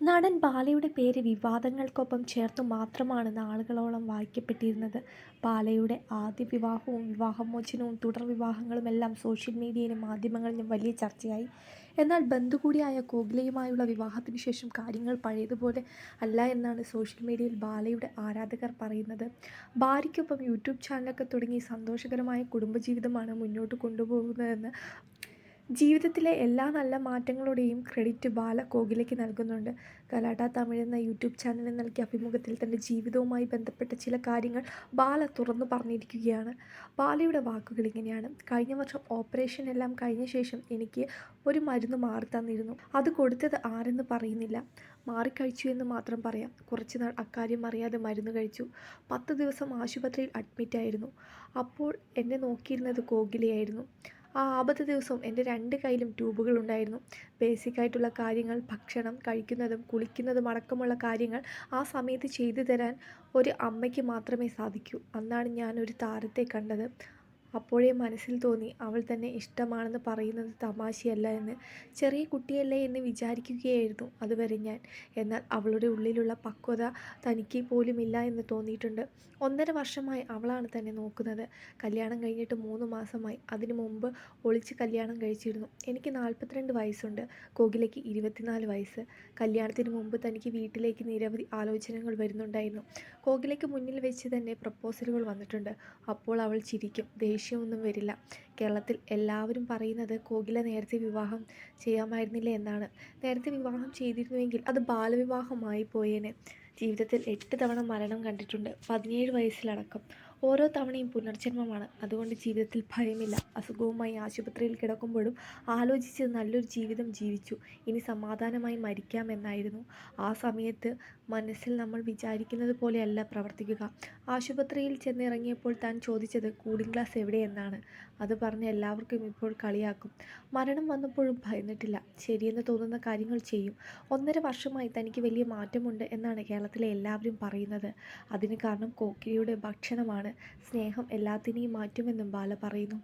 നടൻ ബാലയുടെ പേര് വിവാദങ്ങൾക്കൊപ്പം ചേർത്തു മാത്രമാണ് നാളുകളോളം വായിക്കപ്പെട്ടിരുന്നത്. ബാലയുടെ ആദ്യ വിവാഹവും വിവാഹമോചനവും തുടർ വിവാഹങ്ങളുമെല്ലാം സോഷ്യൽ മീഡിയയിലും മാധ്യമങ്ങളിലും വലിയ ചർച്ചയായി. എന്നാൽ ബന്ധു കൂടിയായ കോകിലയുമായുള്ള വിവാഹത്തിനു ശേഷം കാര്യങ്ങൾ പഴയതുപോലെ അല്ല എന്നാണ് സോഷ്യൽ മീഡിയയിൽ ബാലയുടെ ആരാധകർ പറയുന്നത്. ഭാര്യയ്ക്കൊപ്പം യൂട്യൂബ് ചാനലൊക്കെ തുടങ്ങി സന്തോഷകരമായ കുടുംബജീവിതമാണ് മുന്നോട്ട് കൊണ്ടുപോകുന്നതെന്ന് ജീവിതത്തിലെ എല്ലാ നല്ല മാറ്റങ്ങളുടെയും ക്രെഡിറ്റ് ബാല കോകിലയ്ക്ക് നൽകുന്നുണ്ട്. കലാട തമിഴ് എന്ന യൂട്യൂബ് ചാനലിന് നൽകിയ അഭിമുഖത്തിൽ തൻ്റെ ജീവിതവുമായി ബന്ധപ്പെട്ട ചില കാര്യങ്ങൾ ബാല തുറന്നു പറഞ്ഞിരിക്കുകയാണ്. ബാലയുടെ വാക്കുകൾ ഇങ്ങനെയാണ്: കഴിഞ്ഞ വർഷം ഓപ്പറേഷൻ എല്ലാം കഴിഞ്ഞ ശേഷം എനിക്ക് ഒരു മരുന്ന് മാറി തന്നിരുന്നു. അത് കൊടുത്തത് ആരെന്ന് പറയുന്നില്ല, മാറിക്കഴിച്ചു എന്ന് മാത്രം പറയാം. കുറച്ചുനാൾ അക്കാര്യം അറിയാതെ മരുന്ന് കഴിച്ചു. 10 ദിവസം ആശുപത്രിയിൽ അഡ്മിറ്റായിരുന്നു. അപ്പോൾ എന്നെ നോക്കിയിരുന്നത് കോകിലയായിരുന്നു. ആ ആപത്ത് ദിവസവും എൻ്റെ 2 കൈയിലും ട്യൂബുകൾ ഉണ്ടായിരുന്നു. ബേസിക്കായിട്ടുള്ള കാര്യങ്ങൾ, ഭക്ഷണം കഴിക്കുന്നതും കുളിക്കുന്നതും അടക്കമുള്ള കാര്യങ്ങൾ ആ സമയത്ത് ചെയ്തു തരാൻ ഒരു അമ്മയ്ക്ക് മാത്രമേ സാധിക്കൂ. അന്നാണ് ഞാൻ ഒരു താരത്തെ കണ്ടത്. അപ്പോഴേ മനസ്സിൽ തോന്നി അവൾ തന്നെ ഇഷ്ടമാണെന്ന് പറയുന്നത് തമാശയല്ല എന്ന്. ചെറിയ കുട്ടിയല്ലേ എന്ന് വിചാരിക്കുകയായിരുന്നു അതുവരെ ഞാൻ. എന്നാൽ അവളുടെ ഉള്ളിലുള്ള പക്വത തനിക്ക് പോലുമില്ല എന്ന് തോന്നിയിട്ടുണ്ട്. 1.5 വർഷമായി അവളാണ് തന്നെ നോക്കുന്നത്. കല്യാണം കഴിഞ്ഞിട്ട് 3 മാസമായി. അതിനു മുമ്പ് ഒളിച്ച് കല്യാണം കഴിച്ചിരുന്നു. എനിക്ക് 42 വയസ്സുണ്ട്, കോകിലയ്ക്ക് 24 വയസ്സ്. കല്യാണത്തിന് മുമ്പ് തനിക്ക് വീട്ടിലേക്ക് നിരവധി ആലോചനകൾ വരുന്നുണ്ടായിരുന്നു. കോകിലയ്ക്ക് മുന്നിൽ വെച്ച് തന്നെ പ്രപ്പോസലുകൾ വന്നിട്ടുണ്ട്. അപ്പോൾ അവൾ ചിരിക്കും, ദേഷ്യമൊന്നും വരില്ല. കേരളത്തിൽ എല്ലാവരും പറയുന്നത് കോകില നേരത്തെ വിവാഹം ചെയ്യാമായിരുന്നില്ല എന്നാണ്. നേരത്തെ വിവാഹം ചെയ്തിരുന്നുവെങ്കിൽ അത് ബാലവിവാഹമായി പോയേനെ. ജീവിതത്തിൽ 8 തവണ മരണം കണ്ടിട്ടുണ്ട്, 17 വയസ്സിലടക്കം. ഓരോ തവണയും പുനർജന്മമാണ്. അതുകൊണ്ട് ജീവിതത്തിൽ ഭയമില്ല. അസുഖവുമായി ആശുപത്രിയിൽ കിടക്കുമ്പോഴും ആലോചിച്ചത് നല്ലൊരു ജീവിതം ജീവിച്ചു, ഇനി സമാധാനമായി മരിക്കാമെന്നായിരുന്നു. ആ സമയത്ത് മനസ്സിൽ നമ്മൾ വിചാരിക്കുന്നത് പോലെയല്ല പ്രവർത്തിക്കുക. ആശുപത്രിയിൽ ചെന്നിറങ്ങിയപ്പോൾ താൻ ചോദിച്ചത് കൂളിംഗ് ഗ്ലാസ് എവിടെയെന്നാണ്. അത് പറഞ്ഞ് എല്ലാവർക്കും ഇപ്പോൾ കളിയാക്കും. മരണം വന്നപ്പോഴും ഭയന്നിട്ടില്ല. ശരിയെന്ന് തോന്നുന്ന കാര്യങ്ങൾ ചെയ്യും. 1.5 വർഷമായി തനിക്ക് വലിയ മാറ്റമുണ്ട് എന്നാണ് കേരളത്തിലെ എല്ലാവരും പറയുന്നത്. അതിന് കാരണം കോകിലയുടെ ഭക്ഷണമാണ്. സ്നേഹം എല്ലാത്തിനെയും മാറ്റുമെന്നും ബാല പറയുന്നു.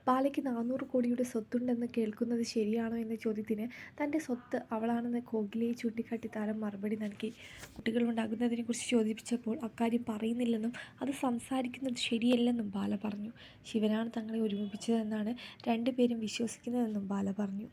ബാലയ്ക്ക് 400 കോടിയുടെ സ്വത്തുണ്ടെന്ന് കേൾക്കുന്നത് ശരിയാണോ എന്ന ചോദ്യത്തിന് തൻ്റെ സ്വത്ത് അവളാണെന്ന് കോകിലയെ ചൂണ്ടിക്കാട്ടി താരം മറുപടി നൽകി. കുട്ടികളുണ്ടാകുന്നതിനെക്കുറിച്ച് ചോദിച്ചപ്പോൾ അക്കാര്യം പറയുന്നില്ലെന്നും അത് സംസാരിക്കുന്നത് ശരിയല്ലെന്നും ബാല പറഞ്ഞു. ശിവനാണ് തങ്ങളെ ഒരുമിപ്പിച്ചതെന്നാണ് 2 പേരും വിശ്വസിക്കുന്നതെന്നും ബാല പറഞ്ഞു.